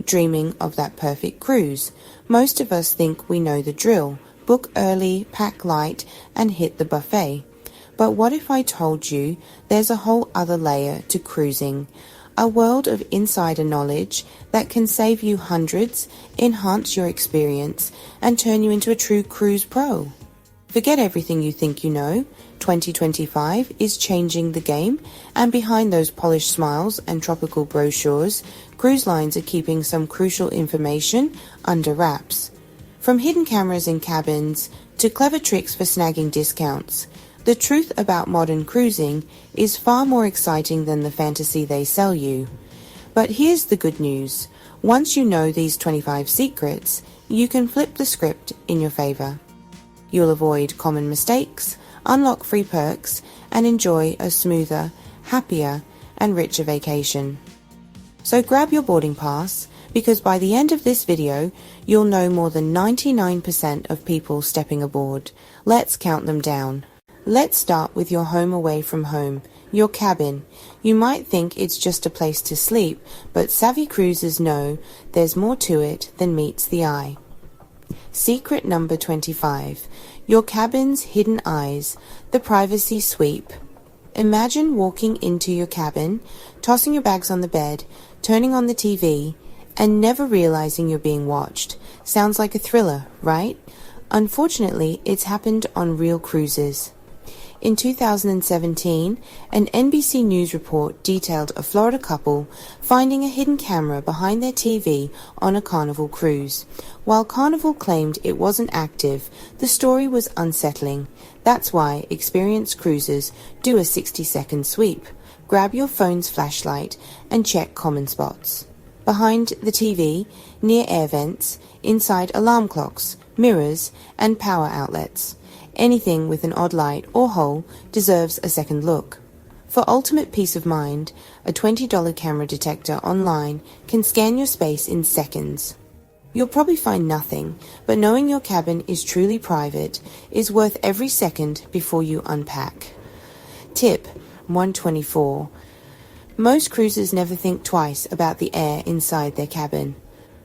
dreaming of that perfect cruise. Most of us think we know the drill. Book early, pack light, and hit the buffet. But what if I told you there's a whole other layer to cruising? A world of insider knowledge that can save you hundreds, enhance your experience, and turn you into a true cruise pro. Forget everything you think you know. 2025 is changing the game, and behind those polished smiles and tropical brochures, cruise lines are keeping some crucial information under wraps. From hidden cameras in cabins to clever tricks for snagging discounts, the truth about modern cruising is far more exciting than the fantasy they sell you. But here's the good news. Once you know these 25 secrets, you can flip the script in your favor. You'll avoid common mistakes, unlock free perks, and enjoy a smoother, happier, and richer vacation. So grab your boarding pass, because by the end of this video, you'll know more than 99% of people stepping aboard. Let's count them down. Let's start with your home away from home, your cabin. You might think it's just a place to sleep, but savvy cruisers know there's more to it than meets the eye. Secret number 25. Your cabin's hidden eyes, the privacy sweep. Imagine walking into your cabin, tossing your bags on the bed, turning on the TV, and never realizing you're being watched. Sounds like a thriller, right? Unfortunately, it's happened on real cruises. In 2017, an NBC News report detailed a Florida couple finding a hidden camera behind their TV on a Carnival cruise. While Carnival claimed it wasn't active, the story was unsettling. That's why experienced cruisers do a 60-second sweep. Grab your phone's flashlight and check common spots. Behind the TV, near air vents, inside alarm clocks, mirrors, and power outlets. Anything with an odd light or hole deserves a second look. For ultimate peace of mind, a $20 camera detector online can scan your space in seconds. You'll probably find nothing, but knowing your cabin is truly private is worth every second before you unpack. Tip 124. Most cruisers never think twice about the air inside their cabin.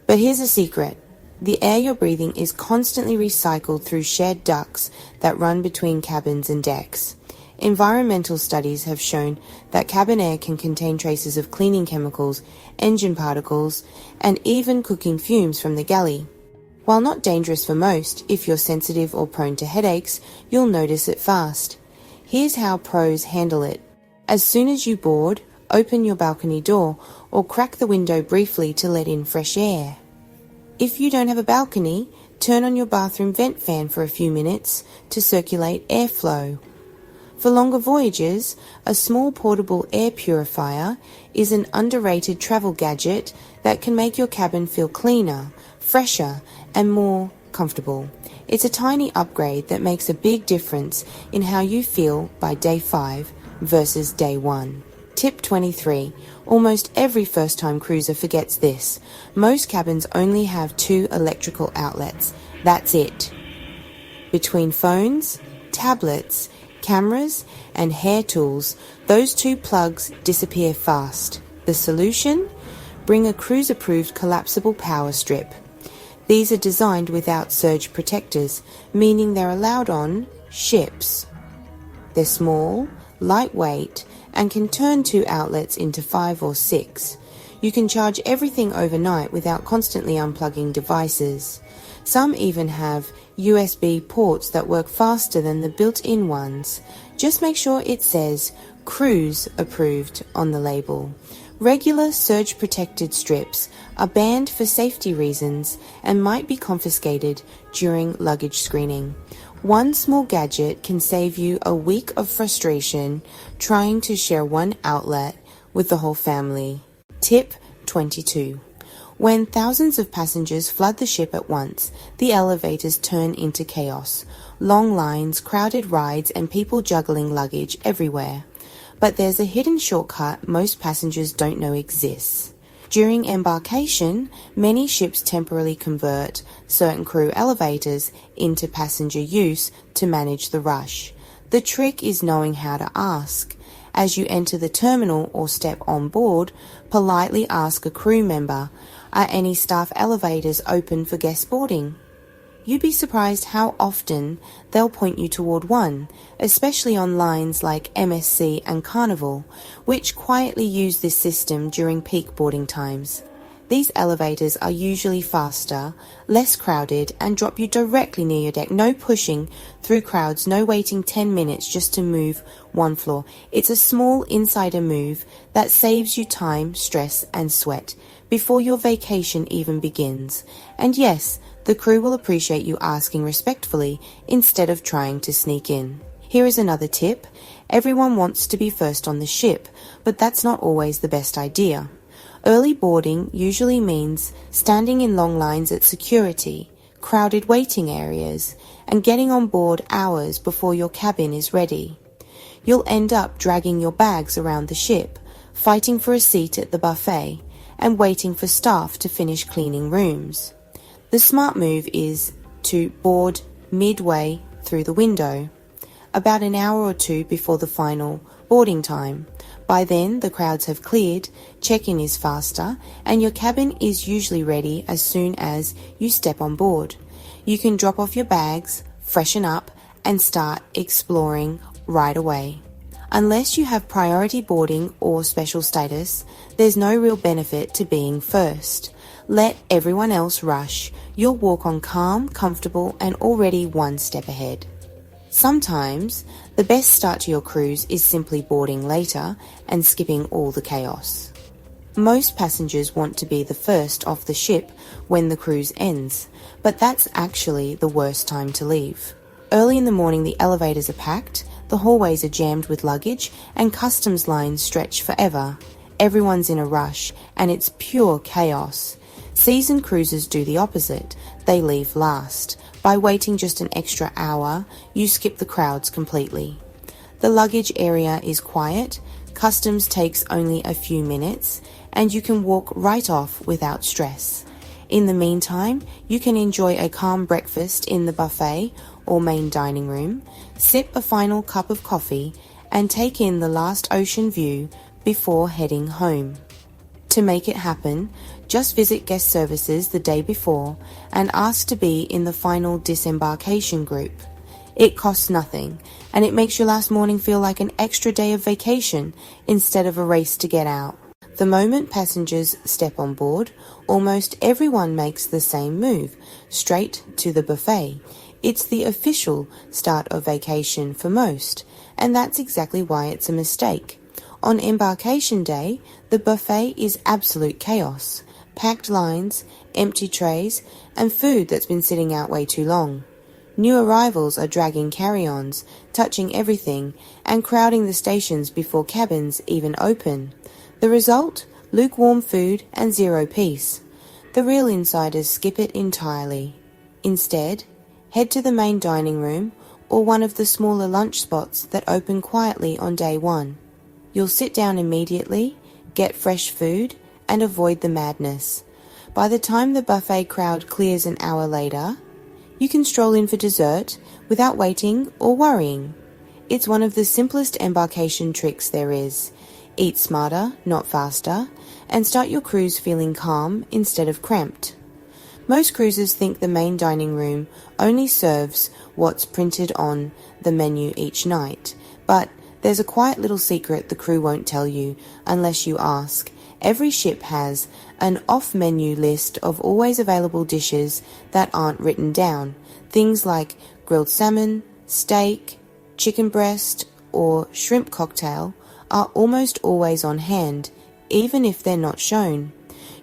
But here's a secret. The air you're breathing is constantly recycled through shared ducts that run between cabins and decks. Environmental studies have shown that cabin air can contain traces of cleaning chemicals, engine particles, and even cooking fumes from the galley. While not dangerous for most, if you're sensitive or prone to headaches, you'll notice it fast. Here's how pros handle it. As soon as you board, open your balcony door or crack the window briefly to let in fresh air. If you don't have a balcony, turn on your bathroom vent fan for a few minutes to circulate airflow. For longer voyages, a small portable air purifier is an underrated travel gadget that can make your cabin feel cleaner, fresher, and more comfortable. It's a tiny upgrade that makes a big difference in how you feel by day 5 versus day 1. Tip 23. Almost every first-time cruiser forgets this. Most cabins only have 2 electrical outlets. That's it. Between phones, tablets, cameras, and hair tools, those 2 plugs disappear fast. The solution? Bring a cruise-approved collapsible power strip. These are designed without surge protectors, meaning they're allowed on ships. They're small, lightweight, and can turn 2 outlets into 5 or 6. You can charge everything overnight without constantly unplugging devices. Some even have USB ports that work faster than the built-in ones. Just make sure it says Cruise Approved on the label. Regular surge-protected strips are banned for safety reasons and might be confiscated during luggage screening. One small gadget can save you a week of frustration trying to share one outlet with the whole family. Tip 22. When thousands of passengers flood the ship at once, the elevators turn into chaos. Long lines, crowded rides, and people juggling luggage everywhere. But there's a hidden shortcut most passengers don't know exists. During embarkation, many ships temporarily convert certain crew elevators into passenger use to manage the rush. The trick is knowing how to ask. As you enter the terminal or step on board, politely ask a crew member, "Are any staff elevators open for guest boarding?" You'd be surprised how often they'll point you toward one, especially on lines like 𝗟𝗏 and Carnival, which quietly use this system during peak boarding times. These elevators are usually faster, less crowded, and drop you directly near your deck. No pushing through crowds, no waiting 10 minutes just to move one floor. It's a small insider move that saves you time, stress, and sweat before your vacation even begins. And yes, the crew will appreciate you asking respectfully instead of trying to sneak in. Here is another tip. Everyone wants to be first on the ship, but that's not always the best idea. Early boarding usually means standing in long lines at security, crowded waiting areas, and getting on board hours before your cabin is ready. You'll end up dragging your bags around the ship, fighting for a seat at the buffet, and waiting for staff to finish cleaning rooms. The smart move is to board midway through the window, about an hour or two before the final boarding time. By then, the crowds have cleared, check-in is faster, and your cabin is usually ready as soon as you step on board. You can drop off your bags, freshen up, and start exploring right away. Unless you have priority boarding or special status, there's no real benefit to being first. Let everyone else rush. You'll walk on calm, comfortable, and already one step ahead. Sometimes, the best start to your cruise is simply boarding later and skipping all the chaos. Most passengers want to be the first off the ship when the cruise ends, but that's actually the worst time to leave. Early in the morning, the elevators are packed, the hallways are jammed with luggage, and customs lines stretch forever. Everyone's in a rush, and it's pure chaos. Seasoned cruisers do the opposite. They leave last. By waiting just an extra hour, you skip the crowds completely. The luggage area is quiet, customs takes only a few minutes, and you can walk right off without stress. In the meantime, you can enjoy a calm breakfast in the buffet or main dining room, sip a final cup of coffee, and take in the last ocean view before heading home. To make it happen, just visit guest services the day before and ask to be in the final disembarkation group. It costs nothing, and it makes your last morning feel like an extra day of vacation instead of a race to get out. The moment passengers step on board, almost everyone makes the same move, straight to the buffet. It's the official start of vacation for most, and that's exactly why it's a mistake. On embarkation day, the buffet is absolute chaos. Packed lines, empty trays, and food that's been sitting out way too long. New arrivals are dragging carry-ons, touching everything, and crowding the stations before cabins even open. The result? Lukewarm food and zero peace. The real insiders skip it entirely. Instead, head to the main dining room or one of the smaller lunch spots that open quietly on day one. You'll sit down immediately, get fresh food, and avoid the madness. By the time the buffet crowd clears an hour later, you can stroll in for dessert without waiting or worrying. It's one of the simplest embarkation tricks there is. Eat smarter, not faster, and start your cruise feeling calm instead of cramped. Most cruisers think the main dining room only serves what's printed on the menu each night, but there's a quiet little secret the crew won't tell you unless you ask. Every ship has an off-menu list of always available dishes that aren't written down. Things like grilled salmon, steak, chicken breast, or shrimp cocktail are almost always on hand, even if they're not shown.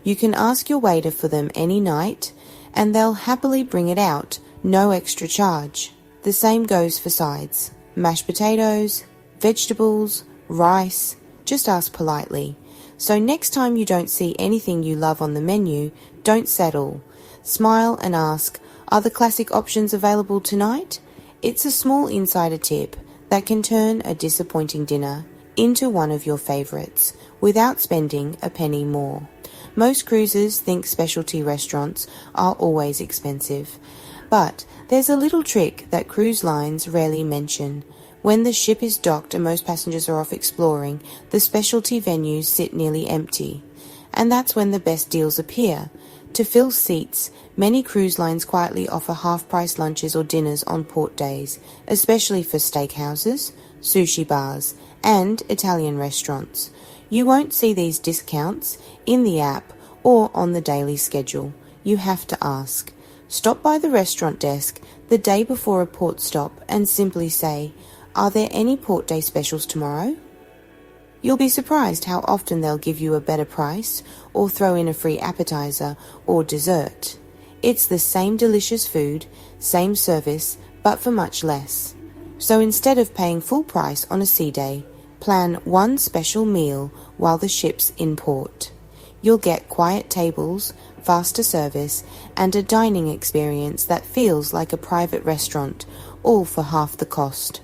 You can ask your waiter for them any night, and they'll happily bring it out, no extra charge. The same goes for sides. Mashed potatoes, vegetables, rice, just ask politely. So next time you don't see anything you love on the menu, don't settle. Smile and ask, "Are the classic options available tonight?" It's a small insider tip that can turn a disappointing dinner into one of your favorites without spending a penny more. Most cruisers think specialty restaurants are always expensive, but there's a little trick that cruise lines rarely mention. When the ship is docked and most passengers are off exploring, the specialty venues sit nearly empty. And that's when the best deals appear. To fill seats, many cruise lines quietly offer half-price lunches or dinners on port days, especially for steakhouses, sushi bars, and Italian restaurants. You won't see these discounts in the app or on the daily schedule. You have to ask. Stop by the restaurant desk the day before a port stop and simply say, "Are there any port day specials tomorrow?" You'll be surprised how often they'll give you a better price or throw in a free appetizer or dessert. It's the same delicious food, same service, but for much less. So instead of paying full price on a sea day, plan one special meal while the ship's in port. You'll get quiet tables, faster service, and a dining experience that feels like a private restaurant, all for half the cost.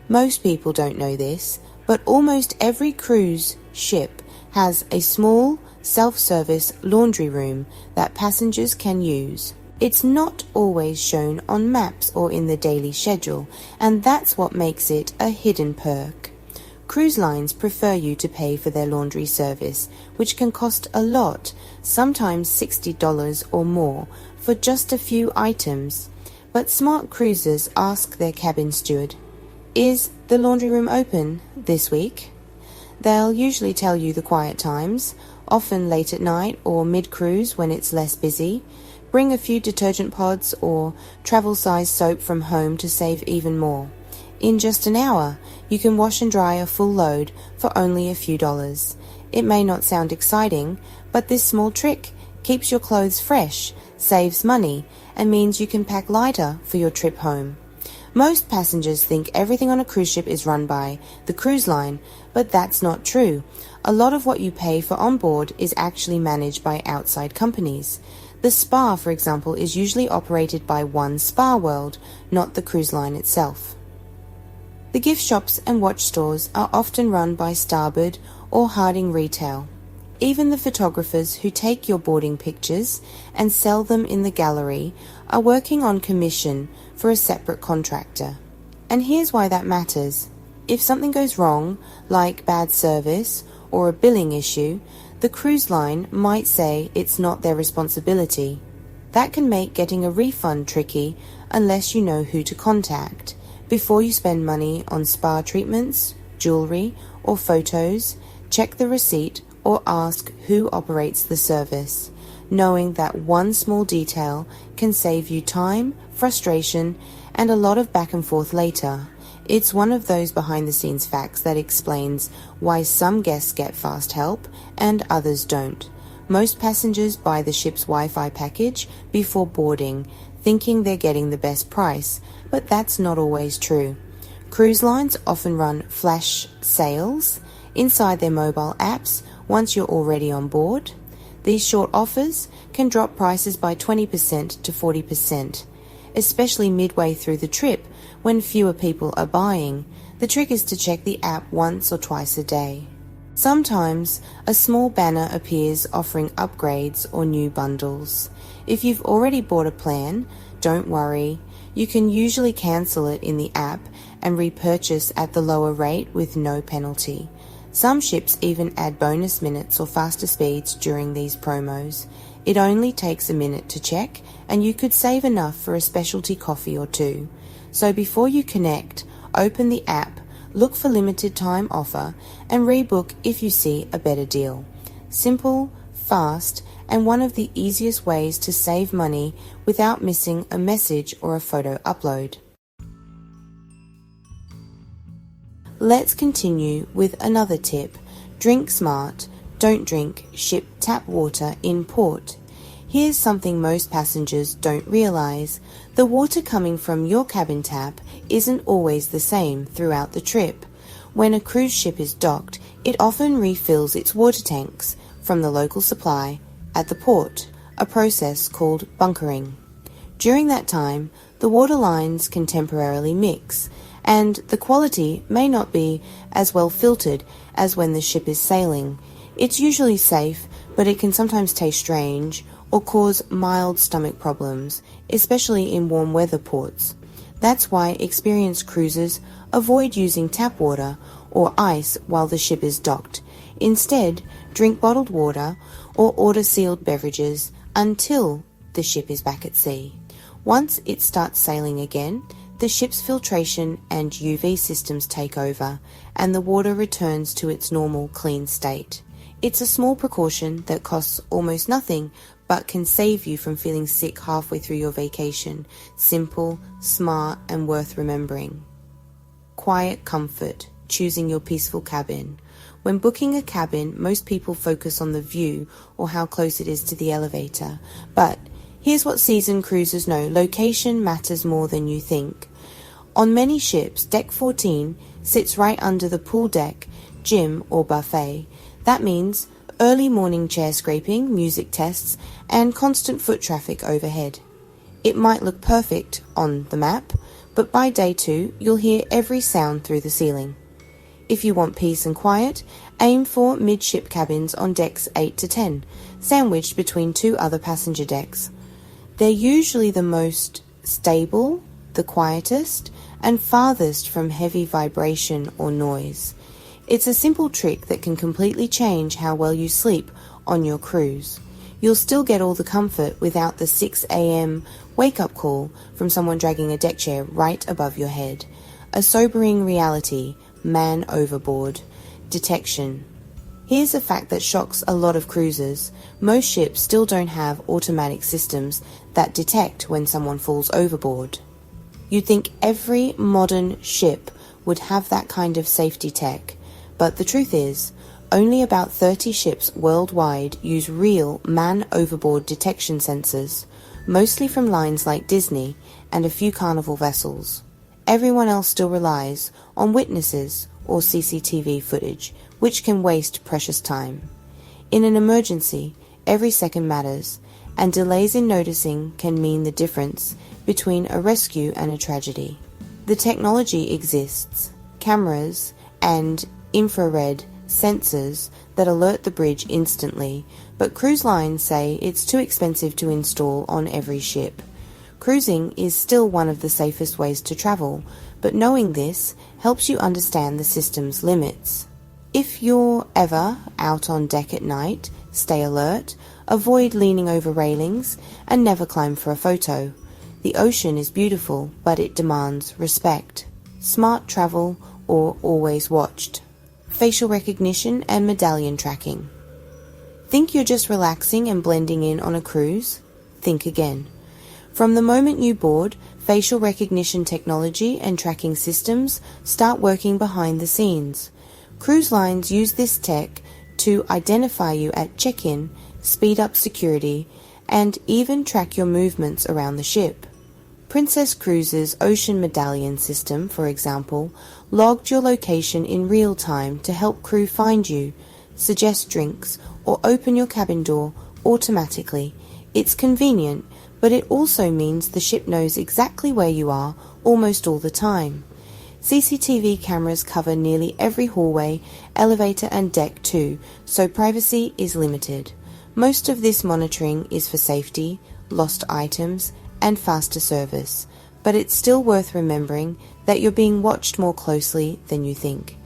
Most people don't know this, but almost every cruise ship has a small, self-service laundry room that passengers can use. It's not always shown on maps or in the daily schedule, and that's what makes it a hidden perk. Cruise lines prefer you to pay for their laundry service, which can cost a lot, sometimes $60 or more, for just a few items. But smart cruisers ask their cabin steward, "Is the laundry room open this week?" They'll usually tell you the quiet times, often late at night or mid-cruise when it's less busy. Bring a few detergent pods or travel-size soap from home to save even more. In just an hour, you can wash and dry a full load for only a few dollars. It may not sound exciting, but this small trick keeps your clothes fresh, saves money, and means you can pack lighter for your trip home. Most passengers think everything on a cruise ship is run by the cruise line, but that's not true. A lot of what you pay for onboard is actually managed by outside companies. The spa, for example, is usually operated by one spa world, not the cruise line itself. The gift shops and watch stores are often run by Starboard or Harding Retail. Even the photographers who take your boarding pictures and sell them in the gallery are working on commission for a separate contractor. And here's why that matters. If something goes wrong, like bad service or a billing issue, the cruise line might say it's not their responsibility. That can make getting a refund tricky unless you know who to contact. Before you spend money on spa treatments, jewelry, or photos, check the receipt or ask who operates the service. Knowing that one small detail can save you time, frustration, and a lot of back and forth later. It's one of those behind-the-scenes facts that explains why some guests get fast help and others don't. Most passengers buy the ship's Wi-Fi package before boarding, thinking they're getting the best price, but that's not always true. Cruise lines often run flash sales inside their mobile apps once you're already on board. These short offers can drop prices by 20% to 40%, especially midway through the trip when fewer people are buying. The trick is to check the app once or twice a day. Sometimes a small banner appears offering upgrades or new bundles. If you've already bought a plan, don't worry. You can usually cancel it in the app and repurchase at the lower rate with no penalty. Some ships even add bonus minutes or faster speeds during these promos. It only takes a minute to check, and you could save enough for a specialty coffee or two. So before you connect, open the app, look for limited time offer, and rebook if you see a better deal. Simple, fast, and one of the easiest ways to save money without missing a message or a photo upload. Let's continue with another tip. Drink smart. Don't drink ship tap water in port. Here's something most passengers don't realize. The water coming from your cabin tap isn't always the same throughout the trip. When a cruise ship is docked, it often refills its water tanks from the local supply at the port, a process called bunkering. During that time, the water lines can temporarily mix, and the quality may not be as well filtered as when the ship is sailing. It's usually safe, but it can sometimes taste strange or cause mild stomach problems, especially in warm weather ports. That's why experienced cruisers avoid using tap water or ice while the ship is docked. Instead, drink bottled water or order sealed beverages until the ship is back at sea. Once it starts sailing again, the ship's filtration and UV systems take over, and the water returns to its normal clean state. It's a small precaution that costs almost nothing, but can save you from feeling sick halfway through your vacation. Simple, smart, and worth remembering. Quiet comfort, choosing your peaceful cabin. When booking a cabin, most people focus on the view or how close it is to the elevator. But here's what seasoned cruisers know: location matters more than you think. On many ships, Deck 14 sits right under the pool deck, gym, or buffet. That means early morning chair scraping, music tests, and constant foot traffic overhead. It might look perfect on the map, but by day 2, you'll hear every sound through the ceiling. If you want peace and quiet, aim for midship cabins on decks 8 to 10, sandwiched between 2 other passenger decks. They're usually the most stable, the quietest, and farthest from heavy vibration or noise. It's a simple trick that can completely change how well you sleep on your cruise. You'll still get all the comfort without the 6 a.m. wake-up call from someone dragging a deck chair right above your head. A sobering reality: man overboard. Detection. Here's a fact that shocks a lot of cruisers. Most ships still don't have automatic systems that detect when someone falls overboard. You'd think every modern ship would have that kind of safety tech, but the truth is, only about 30 ships worldwide use real man overboard detection sensors, mostly from lines like Disney and a few Carnival vessels. Everyone else still relies on witnesses or CCTV footage, which can waste precious time. In an emergency, every second matters, and delays in noticing can mean the difference between a rescue and a tragedy. The technology exists: cameras and infrared sensors that alert the bridge instantly, but cruise lines say it's too expensive to install on every ship. Cruising is still one of the safest ways to travel, but knowing this helps you understand the system's limits. If you're ever out on deck at night, stay alert, avoid leaning over railings, and never climb for a photo. The ocean is beautiful, but it demands respect. Smart travel or always watched. Facial recognition and medallion tracking. Think you're just relaxing and blending in on a cruise? Think again. From the moment you board, facial recognition technology and tracking systems start working behind the scenes. Cruise lines use this tech to identify you at check-in, speed up security, and even track your movements around the ship. Princess Cruises' Ocean Medallion system, for example, logged your location in real time to help crew find you, suggest drinks, or open your cabin door automatically. It's convenient, but it also means the ship knows exactly where you are almost all the time. CCTV cameras cover nearly every hallway, elevator and deck too, so privacy is limited. Most of this monitoring is for safety, lost items, and faster service, but it's still worth remembering that you're being watched more closely than you think.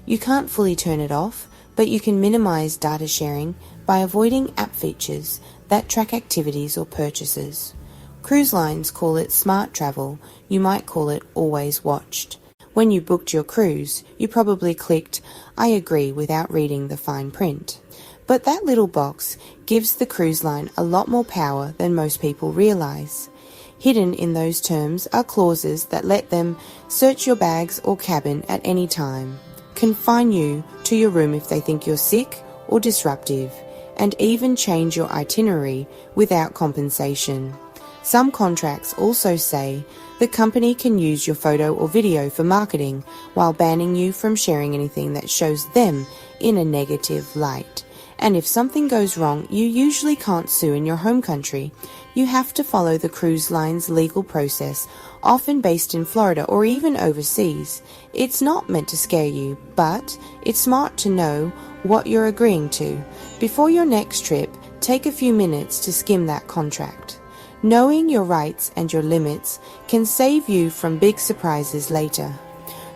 You can't fully turn it off, but you can minimize data sharing by avoiding app features that track activities or purchases. Cruise lines call it smart travel. You might call it always watched. When you booked your cruise, you probably clicked "I agree" without reading the fine print. But that little box gives the cruise line a lot more power than most people realize. Hidden in those terms are clauses that let them search your bags or cabin at any time, confine you to your room if they think you're sick or disruptive, and even change your itinerary without compensation. Some contracts also say the company can use your photo or video for marketing while banning you from sharing anything that shows them in a negative light. And if something goes wrong, you usually can't sue in your home country. You have to follow the cruise line's legal process, often based in Florida or even overseas. It's not meant to scare you, but it's smart to know what you're agreeing to. Before your next trip, take a few minutes to skim that contract. Knowing your rights and your limits can save you from big surprises later.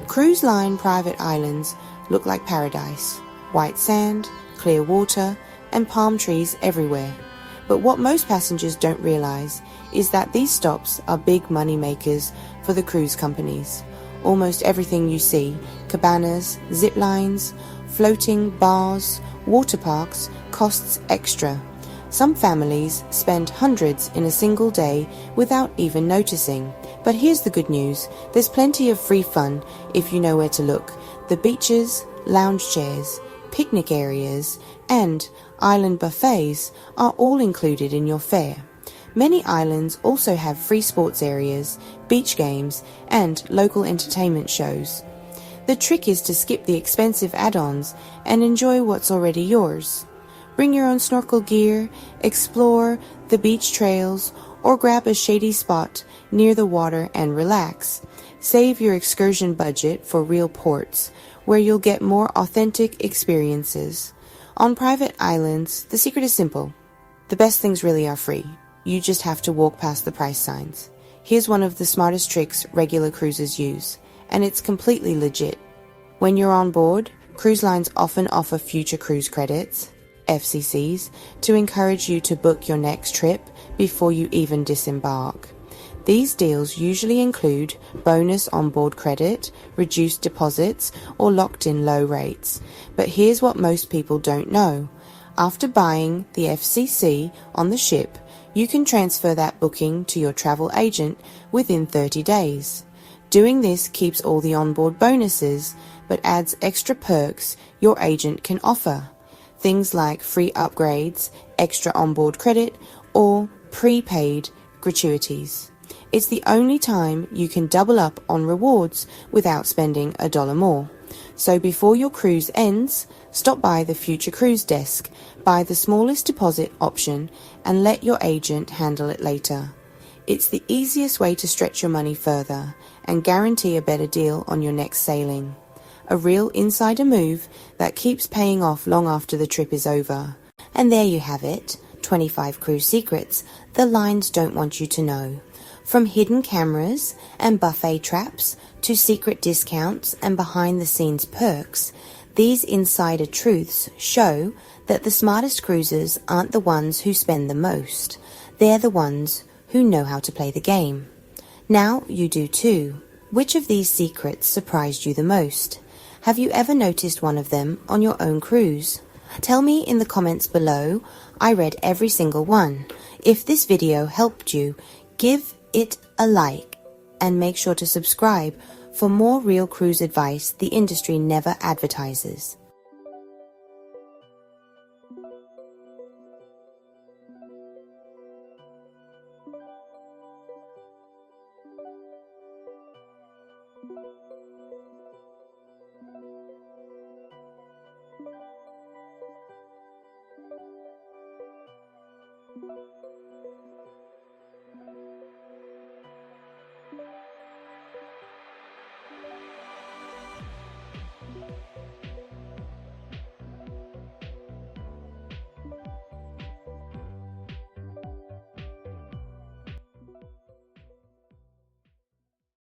Cruise line private islands look like paradise. White sand, clear water, and palm trees everywhere. But what most passengers don't realize is that these stops are big money makers for the cruise companies. Almost everything you see, cabanas, zip lines, floating bars, water parks, costs extra. Some families spend hundreds in a single day without even noticing. But here's the good news, there's plenty of free fun if you know where to look. The beaches, lounge chairs, picnic areas, and island buffets are all included in your fare. Many islands also have free sports areas, beach games, and local entertainment shows. The trick is to skip the expensive add-ons and enjoy what's already yours. Bring your own snorkel gear, explore the beach trails, or grab a shady spot near the water and relax. Save your excursion budget for real ports, where you'll get more authentic experiences. On private islands, the secret is simple. The best things really are free. You just have to walk past the price signs. Here's one of the smartest tricks regular cruisers use, and it's completely legit. When you're on board, cruise lines often offer future cruise credits, FCCs, to encourage you to book your next trip before you even disembark. These deals usually include bonus onboard credit, reduced deposits, or locked-in low rates. But here's what most people don't know. After buying the FCC on the ship, you can transfer that booking to your travel agent within 30 days. Doing this keeps all the onboard bonuses, but adds extra perks your agent can offer. Things like free upgrades, extra onboard credit, or prepaid gratuities. It's the only time you can double up on rewards without spending $1 more. So before your cruise ends, stop by the Future Cruise desk, buy the smallest deposit option, and let your agent handle it later. It's the easiest way to stretch your money further and guarantee a better deal on your next sailing. A real insider move that keeps paying off long after the trip is over. And there you have it, 25 cruise secrets the lines don't want you to know. From hidden cameras and buffet traps to secret discounts and behind-the-scenes perks, these insider truths show that the smartest cruisers aren't the ones who spend the most. They're the ones who know how to play the game. Now you do too. Which of these secrets surprised you the most? Have you ever noticed one of them on your own cruise? Tell me in the comments below. I read every single one. If this video helped you, give it a like and make sure to subscribe for more real cruise advice the industry never advertises.